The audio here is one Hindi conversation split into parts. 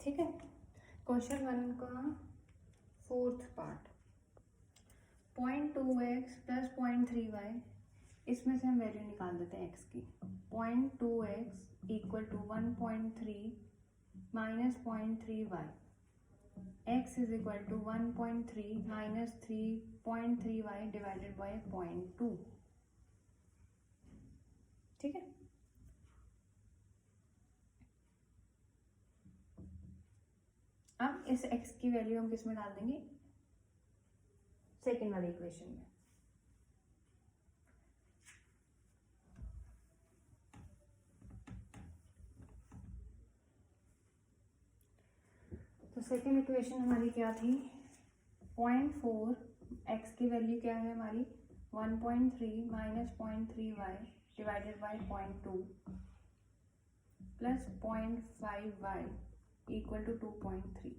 ठीक है। क्वेश्चन 1 का 4th part, 0.2x plus 0.3y, इसमें से हम वैल्यू निकाल देते हैं x की। 0.2x equal to 1.3 minus 0.3y, x is equal to 1.3 minus 3.3y divided by 0.2। ठीक है। अब इस x की वैल्यू हम किस में डाल देंगे, सेकेंड वाले इक्वेशन में। तो सेकेंड इक्वेशन हमारी क्या थी, 0.4, x की वैल्यू क्या है हमारी 1.3 minus 0.3y divided by 0.2 plus 0.5y equal to 2.3।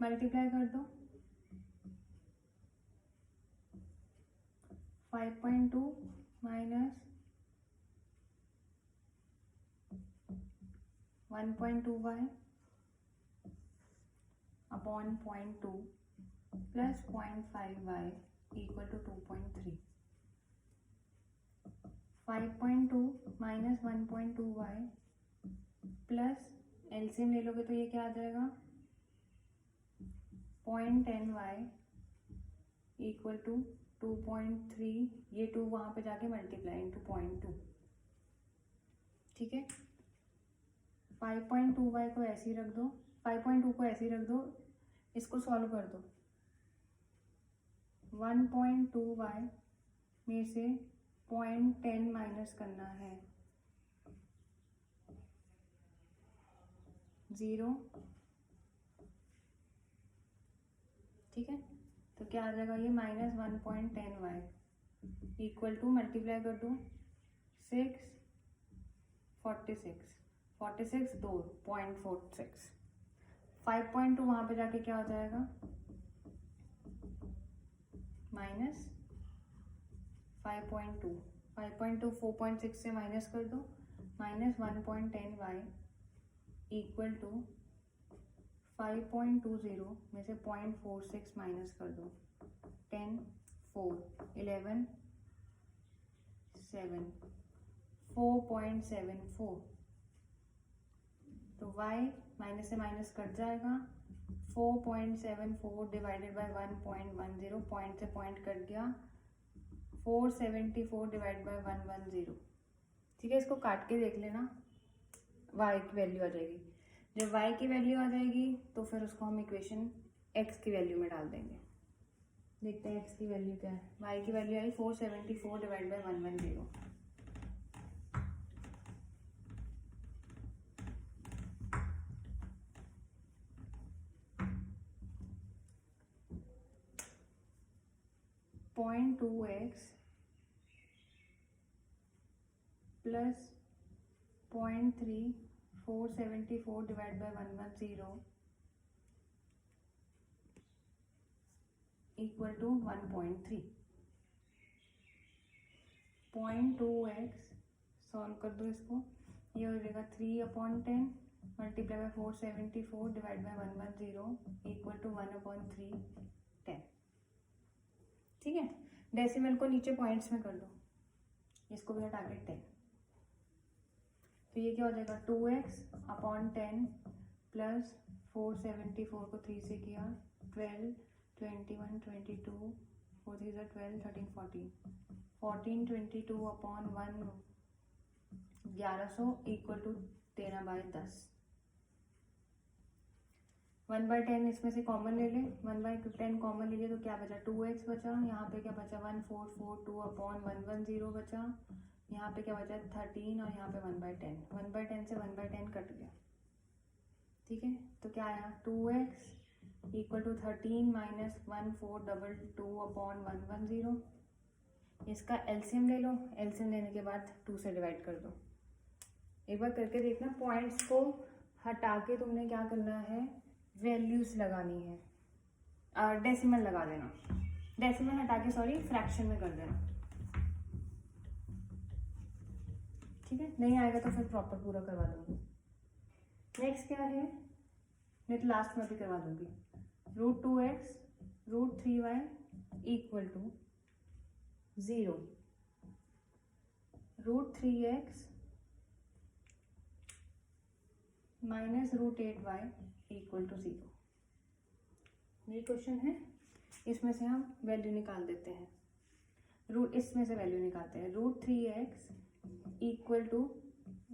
Multiply कर दो, 5.2 minus 1.2y upon 0.2 plus 0.5y equal to 2.3। 5.2 minus 1.2y plus LCM ले लोगे तो ये क्या आ जाएगा 0.10y इक्वल टू 2.3, ये 2 वहाँ पे जाके मल्टीप्लाई इंटू 0.2। ठीक है। 5.2y को ऐसे ही रख दो, 5.2 को ऐसे ही रख दो, इसको सॉल्व कर दो। 1.2y में से 0.10 माइनस करना है 0। ठीक है। तो क्या आ जाएगा ये minus 1.10y equal to, multiply कर दो 6, 46, 46 2 0.46। 5.2 वहाँ पे जाके क्या हो जाएगा माइनस 5.2, 5.2 4.6 से माइनस कर दो, माइनस 1.10y इक्वल टू 5.20 में से 0.46 माइनस कर दो, 10 4 11 7 4.74। तो y माइनस से माइनस कट जाएगा, 4.74 डिवाइडेड बाय 1.10, पॉइंट से पॉइंट कट गया, 474 डिवाइड बाय 110। ठीक है। इसको काट के देख लेना, y की वैल्यू आ जाएगी। जब y की वैल्यू आ जाएगी तो फिर उसको हम इक्वेशन x की वैल्यू में डाल देंगे। देखते हैं x की वैल्यू क्या है। y की वैल्यू आई 474 divide by 110। Point 2x plus 0.3 474 divide by 110 equal to 1.3। 0.2x solve कर दो इसको, ये हो जाएगा 3/10 multiply by 474 divide by 110 equal to 1/3 10। ठीक है। डेसिमल को नीचे पॉइंट्स में कर दो, इसको भी हटा के 10। तो ये क्या हो जाएगा 2x/10 प्लस 474 को 3 से किया 12 21 22 4 3 12 13 14 14 22/1 1100 इक्वल टू 13/10। 1/10 इसमें से कॉमन ले ले, 1/10 कॉमन ले ले तो क्या बचा 2x बचा, यहाँ पे क्या बचा 1442/110 बचा, यहाँ पे क्या बचा 13 और यहाँ पे 1/10, 1/10 से 1/10 कट गया। ठीक है। तो क्या आया 2x इक्वल टू 13 माइनस 1422/110। इसका एलसीएम ले लो, एलसीएम लेने के बाद 2 से डिवाइड कर दो। एक बार करके देखना, पॉइंट्स को हटा के तुमने क्या करना है वैल्यूज लगानी है, डेसिमल लगा देना, डेसिमल हटा के सॉरी फ्रैक्शन में कर देना। ठीक है, नहीं आएगा तो फिर प्रॉपर पूरा करवा दूंगी। नेक्स्ट क्या है, नहीं तो लास्ट में भी करवा दूंगी। √2x √3y equal to 0, √3x minus √8y equal to 0। ये क्वेश्चन है, इसमें से हम वैल्यू निकाल देते हैं। इसमें से वैल्यू निकालते हैं। √3x equal to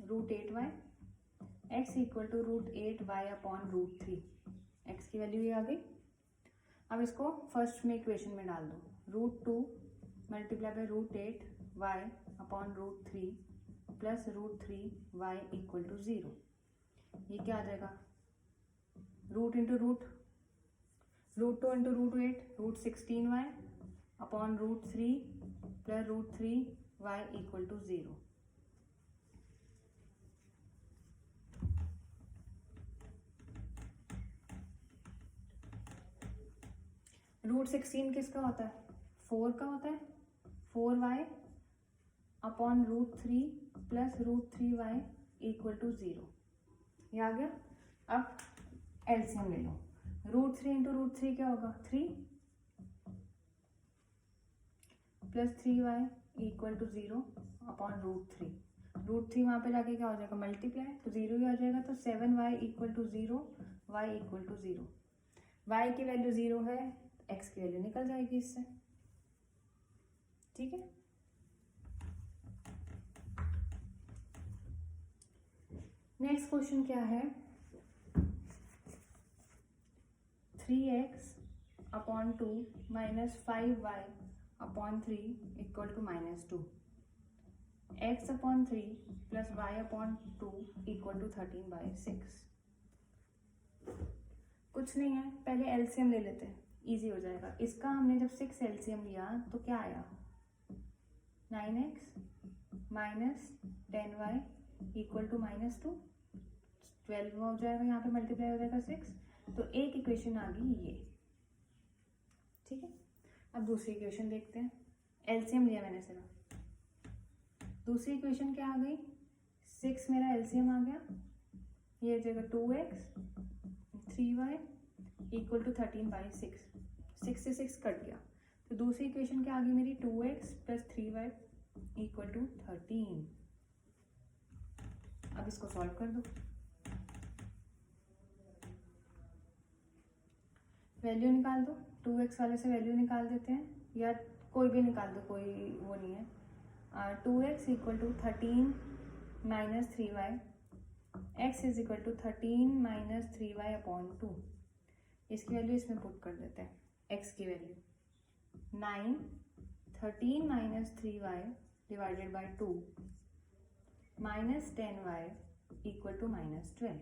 √8y, x equal to √8y upon √3। x की वैल्यू ये आ गई। अब इसको फर्स्ट में इक्वेशन में डाल दो। √2 multiply by √8y upon √3 plus √3y equal to 0। ये क्या आ जाएगा, root into root, √2 into √8 √16y upon √3 plus √3y equal to 0। √16 किसका होता है, 4 का होता है। 4y upon √3 plus √3y equal to 0। ये आ गया। अब एलसीएम ले लो। √3 इंटू √3 क्या होगा, 3 plus 3y equal to 0 upon √3। √3 वहाँ पे जाके क्या हो जाएगा, मल्टीप्लाई, तो 0 ही आ जाएगा। तो 7y equal to 0, y equal to 0। y की वैल्यू 0 है, x की वैल्यू निकल जाएगी इससे, ठीक है। नेक्स्ट क्वेश्चन क्या है, 3x upon 2 minus 5y upon 3 equal to -2। x upon 3 plus y upon 2 equal to 13/6। कुछ नहीं है, पहले एलसीएम ले लेते हैं, इजी हो जाएगा। इसका हमने जब 6 एलसीएम लिया तो क्या आया, 9x minus 10y equal to -2, 12 हो जाएगा, यहाँ पे मल्टीप्लाई हो जाएगा 6। तो एक इक्वेशन आ गई ये, ठीक है। अब दूसरी इक्वेशन देखते हैं, एलसीएम लिया मैंने सिर्फ। दूसरी इक्वेशन क्या आ गई, 6 मेरा एलसीएम आ गया, ये हो जाएगा 2x 3y इक्वल टू 13/6। 6 से 6 कट गया, तो दूसरी इक्वेशन क्या आ गई मेरी, 2x plus 3y equal to 13। अब इसको सॉल्व कर दो, वैल्यू निकाल दो। 2x वाले से वैल्यू निकाल देते हैं, या कोई भी निकाल दो, कोई वो नहीं है। 2x equal to 13 minus 3y, x is equal to 13 minus 3y upon 2। इसकी वैल्यू इसमें पुट कर देते हैं। x की value 9, 13 minus 3y divided by 2 minus 10y equal to -12।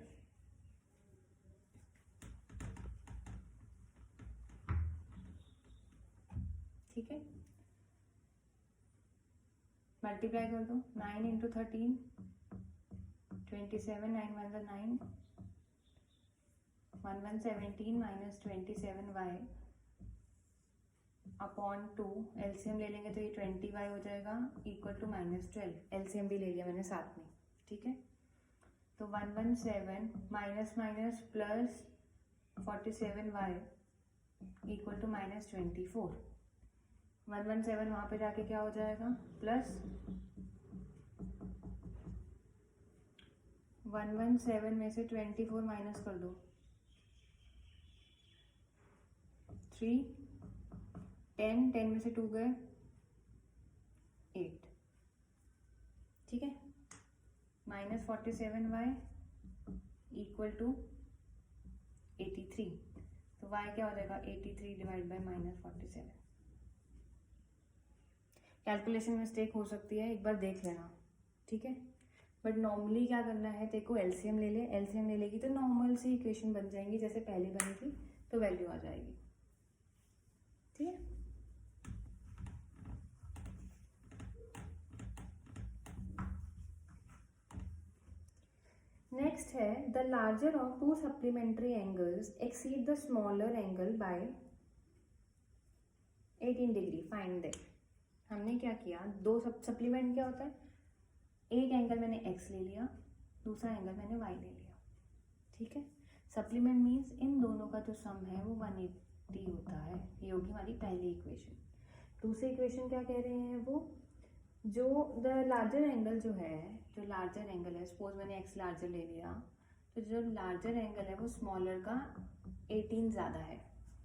ठीक है, मल्टीप्लाई कर दो। 9 into 13 27, 9 1 9, 1 1 17 minus 27y upon 2। LCM ले लेंगे तो ये 20y हो जाएगा इक्वल टू -12। एलसीएम भी ले लिया मैंने साथ में, ठीक है। तो 117 minus minus plus 47y equal to -24। 117 वहाँ पे जाके क्या हो जाएगा, प्लस 117 में से 24 माइनस कर दो, 3, 10 में से 2 गए 8, ठीक है। -47y equal to 83। तो y क्या हो जाएगा, 83 डिवाइड बाई -47। कैलकुलेशन मिस्टेक हो सकती है, एक बार देख लेना, ठीक है। बट नॉर्मली क्या करना है, देखो एलसीएम ले ले, एलसीएम ले लेगी तो नॉर्मल सी इक्वेशन बन जाएंगी जैसे पहले बनी थी, तो वैल्यू आ जाएगी, ठीक है। नेक्स्ट है, the larger of 2 supplementary angles exceed the smaller angle by 18 degree, find that. हमने क्या किया, 2 सप्लीमेंट क्या होता है, एक एंगल मैंने x ले लिया, दूसरा एंगल मैंने y ले लिया, ठीक है। सप्लीमेंट मीन्स इन दोनों का जो सम है वो 180 होता है। ये होगी हमारी पहली इक्वेशन। दूसरी इक्वेशन क्या कह रहे हैं वो, जो द लार्जर एंगल जो है, जो लार्जर एंगल है, सपोज मैंने x लार्जर ले लिया, तो जो लार्जर एंगल है वो स्मॉलर का 18 ज़्यादा है।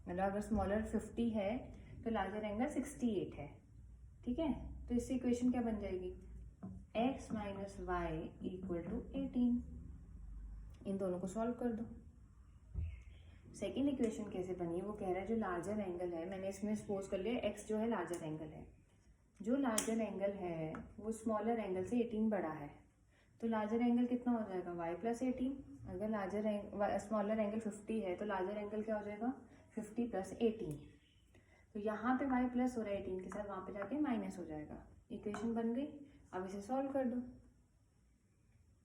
मतलब अगर स्मॉलर 50 है तो लार्जर एंगल 68 है, ठीक है। तो इससे इक्वेशन क्या बन जाएगी, x minus y equal to 18। इन दोनों को सॉल्व कर दो। सेकेंड इक्वेशन कैसे बनी है वो कह रहा है जो लार्जर एंगल है, मैंने इसमें सपोज कर लिया x जो है लार्जर एंगल है, जो लार्जर एंगल है वो स्मॉलर एंगल से 18 बड़ा है, तो लार्जर एंगल कितना हो जाएगा y प्लस 18। अगर लार्जर स्मॉलर एंगल 50 है तो लार्जर एंगल क्या हो जाएगा 50 प्लस 18। तो यहाँ पे y प्लस हो रहा है 18 के साथ, वहाँ पे जाके माइनस हो जाएगा। इक्वेशन बन गई। अब इसे सॉल्व कर दो,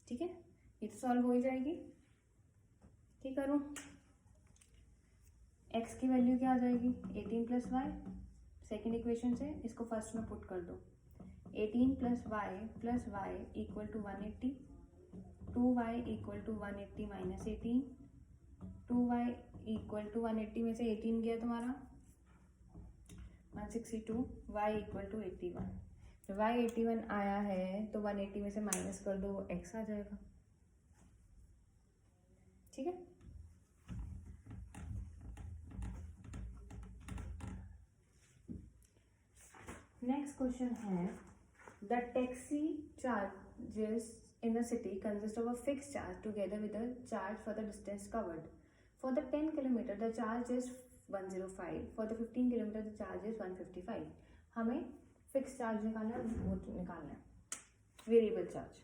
ठीक है। ये तो सॉल्व हो ही जाएगी, ठीक करूँ। x की वैल्यू क्या आ जाएगी 18 प्लस वाई, सेकेंड इक्वेशन से इसको फर्स्ट में पुट कर दो। 18 plus y equal to 180, 2y equal to 180 minus 18, 2y equal to 180 में से 18 गया तुम्हारा 162, y इक्वल टू 81। तो y 81 आया है तो 180 में से माइनस कर दो, x आ जाएगा, ठीक है। नेक्स्ट क्वेश्चन है, the taxi charges in a city consist of a fixed charge together with a charge for the distance covered. For the 10 km the charge is 105, for the 15 km the charge is 155. हमें फिक्स चार्ज निकालना है, वेरिएबल चार्ज।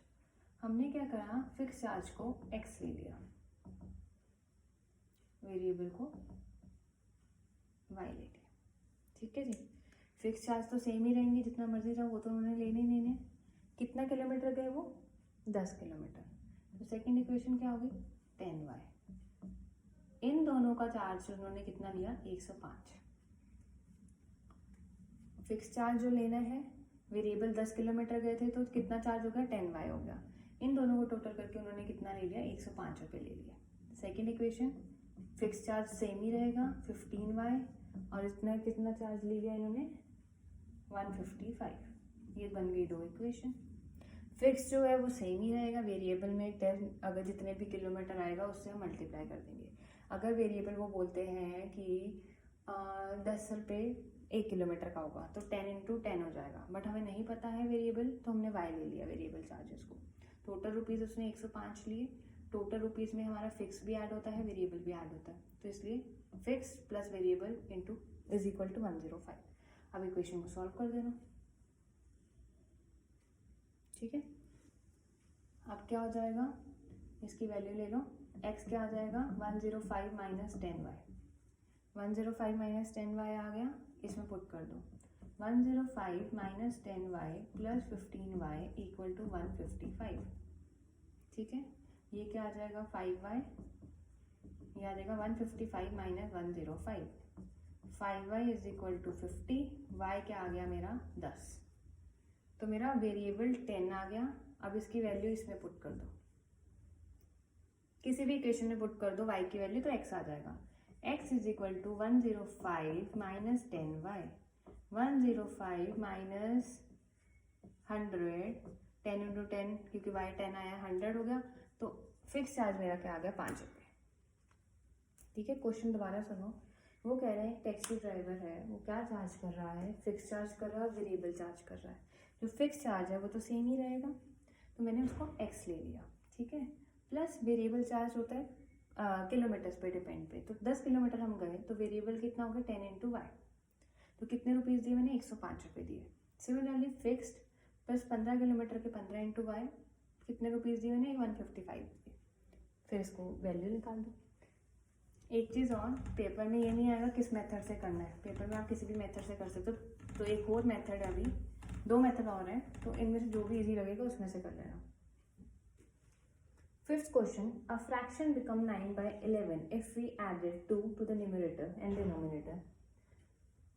हमने क्या करा, फिक्स चार्ज को x ले लिया, वेरिएबल को y ले लिया, ठीक है जी। फिक्स चार्ज तो सेम ही रहेंगे, जितना मर्जी जाओ वो तो उन्होंने लेने ही लेने। कितना किलोमीटर गए वो 10 किलोमीटर। तो सेकेंड इक्वेशन क्या होगी 10y। इन दोनों का चार्ज उन्होंने कितना लिया 105। फिक्स चार्ज जो लेना है, वेरिएबल 10 किलोमीटर गए थे तो कितना चार्ज हो गया 10y हो गया। इन दोनों को टोटल करके उन्होंने कितना ले लिया 105 रुपये ले लिया। Second equation, fix charge same ही रहेगा 15y, और इतना कितना चार्ज ले लिया इन्होंने 155। ये बन गई दो इक्वेशन। फिक्स जो है वो सेम ही रहेगा, वेरिएबल में 10 अगर जितने भी किलोमीटर आएगा उससे हम मल्टीप्लाई कर देंगे। अगर वेरिएबल वो बोलते हैं कि 10 रुपये 1 किलोमीटर का होगा तो 10 × 10 हो जाएगा, बट हमें नहीं पता है वेरिएबल, तो हमने y ले लिया वेरिएबल चार्जेस को। टोटल रुपीज़ उसने 105 लिए। टोटल रुपीज़ में हमारा फिक्स भी ऐड होता है, वेरिएबल भी ऐड होता है, तो इसलिए fix plus variable is equal to 105। अब इक्वेशन को सॉल्व कर देना, ठीक है। अब क्या हो जाएगा, इसकी वैल्यू ले लो, x क्या आ जाएगा 105 माइनस 10y। 105 माइनस 10y आ गया, इसमें पुट कर दो। 105 minus 10y plus 15y equal to 155, ठीक है। ये क्या आ जाएगा 5y, ये आ जाएगा 155 माइनस 105, 5y is equal to 50, y क्या आ गया मेरा 10। तो मेरा वेरिएबल 10 आ गया। अब इसकी वैल्यू इसमें पुट कर दो, किसी भी इक्वेशन में पुट कर दो y की वैल्यू, तो x आ जाएगा। x is equal to 105 minus 10y, 105 minus 100, 10 × 10 क्योंकि y 10 आया 100 हो गया। तो फिक्स चार्ज मेरा क्या आ गया 5 रुपये, ठीक है। क्वेश्चन दोबारा सुनो, वो कह रहे हैं टैक्सी ड्राइवर है, वो क्या चार्ज कर रहा है, फिक्स चार्ज कर रहा है, वेरिएबल चार्ज कर रहा है। जो फिक्स चार्ज है वो तो सेम ही रहेगा, तो मैंने उसको x ले लिया, ठीक है। प्लस वेरिएबल चार्ज होता है किलोमीटर्स पे डिपेंड पे, तो 10 किलोमीटर हम गए तो वेरिएबल कितना हो गया 10 × y, तो कितने रुपीज़ दिए मैंने 105 रुपये दिए। सिमिलरली फिक्स्ड प्लस 15 किलोमीटर के 15 × y कितने रुपीज़ दिए मैंने 155 दिए। फिर इसको वैल्यू निकाल दो। एक चीज़ और, पेपर में ये नहीं आएगा किस मेथड से करना है, पेपर में आप किसी भी मेथड से कर सकते हो। तो एक और मेथड है, अभी 2 मेथड और हैं, तो इनमें से जो भी इजी लगेगा उसमें से कर लेना। Fifth question, a fraction become 9/11 if we added 2 to the numerator and denominator,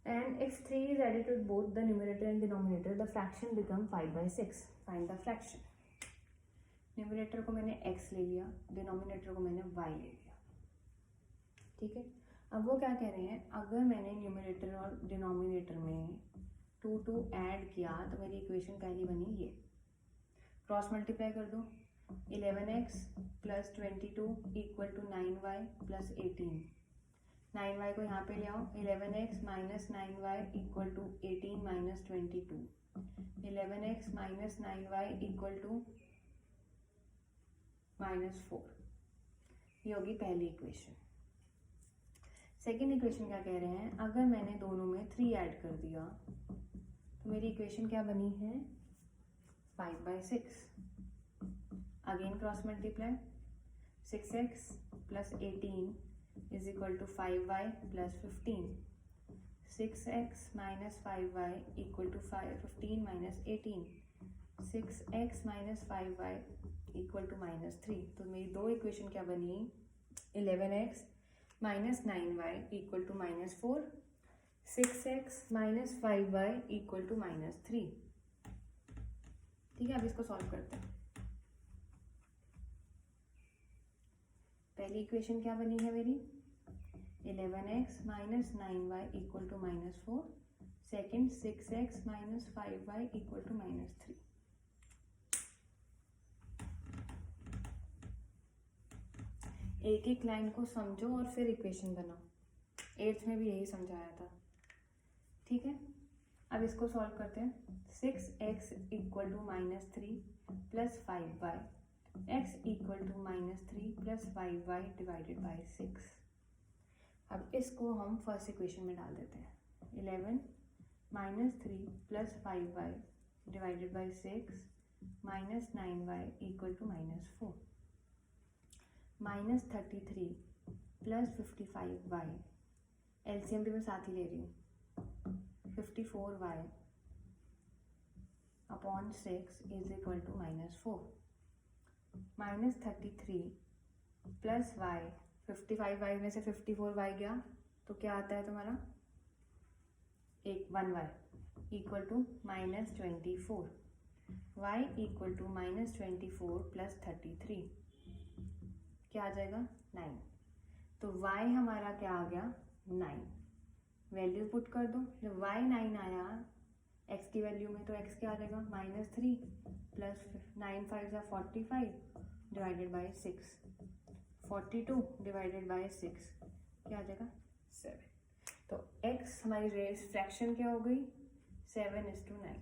and if 3 is added to both the numerator and denominator, the fraction become 5/6. Find the fraction. Numerator को मैंने x ले लिया, डिनोमिनेटर को मैंने y ले लिया, ठीक है। अब वो क्या कह रहे हैं, अगर मैंने न्यूमरेटर और डिनोमिनेटर में 2 ऐड किया तो मेरी इक्वेशन पहली बनी ये, क्रॉस मल्टीप्लाई कर दो, 11x plus 22 equal to 9y plus 18, 9y को यहाँ पे ले आओ, 11x minus 9y equal to 18 minus 22, 11x minus 9y equal to -4, ये होगी पहली इक्वेशन। सेकेंड इक्वेशन क्या कह रहे हैं, अगर मैंने दोनों में 3 ऐड कर दिया तो मेरी इक्वेशन क्या बनी है, 5/6। Again cross multiply, 6x plus 18 is equal to 5y plus 15, 6x minus 5y equal to 15 minus 18, 6x minus 5y equal to -3। तो मेरी दो इक्वेशन क्या बनी, 11x minus 9y equal to -4, 6x minus 5y equal to -3। ठीक है, अब इसको सॉल्व करते हैं। पहली इक्वेशन क्या बनी है मेरी, 11x minus 9y equal to -4, second 6x minus 5y equal to -3। एक एक लाइन को समझो और फिर इक्वेशन बनाओ, 8th में भी यही समझाया था, ठीक है। अब इसको सॉल्व करते हैं, 6x equal to -3 plus 5y, x equal to -3 plus 5y divided by 6। अब इसको हम फर्स्ट इक्वेशन में डाल देते हैं, 11 -3 plus 5y divided by 6 minus 9y equal to -4, -33 plus 55y, LCM भी मैं साथ ही ले रही हूँ, 54y upon 6 is equal to -4, -33 plus y, 55y में से 54y गया तो क्या आता है तुम्हारा, 1y equal to -24, y equal to -24 plus 33 क्या आ जाएगा, 9। तो y हमारा क्या आ गया, 9। वैल्यू पुट कर दो, जब y 9 आया x की वैल्यू में तो x क्या आ जाएगा, -3 प्लस 9 5 जा 45 डिवाइडेड बाई 6, 42 डिवाइडेड बाई 6 क्या आ जाएगा, 7। तो x हमारी रेस फ्रैक्शन क्या हो गई, 7:9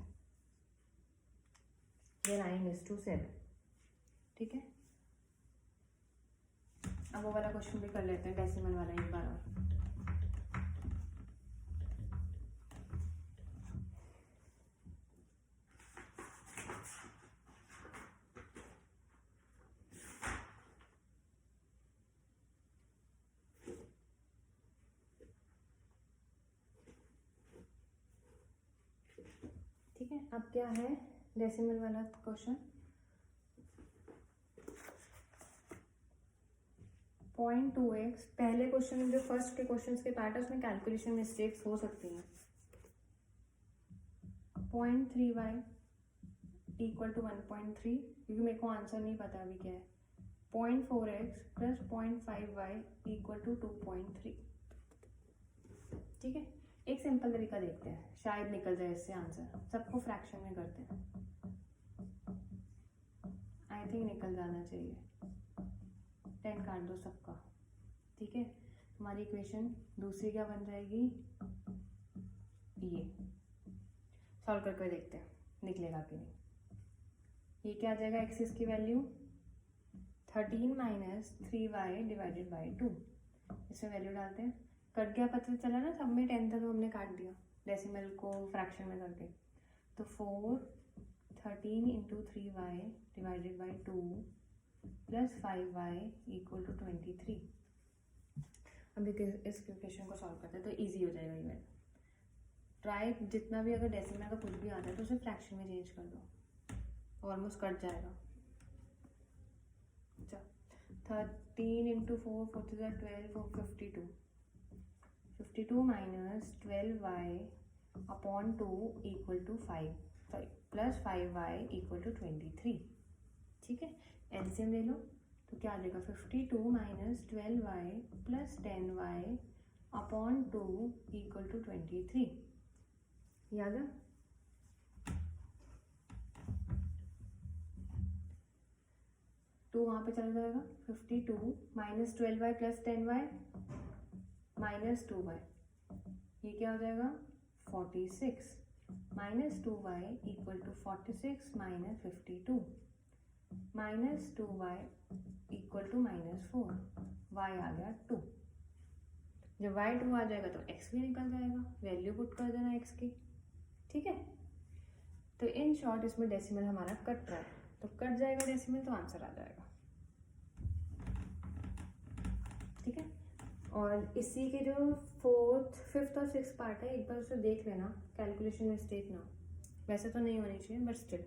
या 9:7, ठीक है। अब वो वाला क्वेश्चन भी कर लेते हैं, डेसिमल वाला एक बार और। ठीक है, अब क्या है डेसिमल वाला क्वेश्चन, 0.2x। पहले क्वेश्चन जो फर्स्ट के क्वेश्चंस के पार्ट है उसमें कैलकुलेशन मिस्टेक्स हो सकती हैं। 0.3y इक्वल टू 1.3, क्योंकि मेरे को आंसर नहीं पता अभी क्या है। 0.4x plus 0.5y equal to 2.3। ठीक है, एक सिंपल तरीका देखते हैं, शायद निकल जाए इससे आंसर। सबको फ्रैक्शन में करते हैं, आई थिंक निकल जाना चाहिए। 10 काट दो सबका, ठीक है। हमारी इक्वेशन दूसरी क्या बन जाएगी, ये सॉल्व करके देखते हैं निकलेगा कि नहीं। ये क्या आ जाएगा, एक्सिस की value 13 minus 3y divided by 2, इसमें वैल्यू डालते हैं। कट गया, पता चला ना, सब में 10 था तो हमने काट दिया डेसिमल को फ्रैक्शन में करके। तो 4 13 into 3y divided by 2 plus 5y equal to 23। अब इस इक्वेशन को सॉल्व करते हैं तो इजी हो जाएगा ये। ट्राई जितना भी, अगर डेसिमल का कुछ भी आता है तो उसे फ्रैक्शन में चेंज कर दो, ऑलमोस्ट कट जाएगा। अच्छा, 13 into 4 4 12 4 52, 52 minus 12y upon 2 equal to 5, sorry plus 5y equal to 23। ठीक है, एलसीएम ले लो तो क्या आ जाएगा 52 minus 12y plus 10y upon 2 equal to 23। याद है? टू वहाँ पे चला जाएगा, 52 minus 12y plus 10y minus 2y, ये क्या हो जाएगा 46 minus 2y equal to 46 minus 52 minus 2y equal to minus 4, y आ गया 2। जब y 2 आ जाएगा तो x भी निकल जाएगा, वैल्यू पुट कर देना x की, ठीक है। तो इन शॉर्ट इसमें डेसिमल हमारा कट रहा है, तो कट जाएगा डेसिमल तो आंसर आ जाएगा, ठीक है। और इसी के जो फोर्थ, फिफ्थ और सिक्स पार्ट है, एक बार उसे देख लेना, कैलकुलेशन मिस्टेक ना, वैसे तो नहीं होनी चाहिए बट स्टिल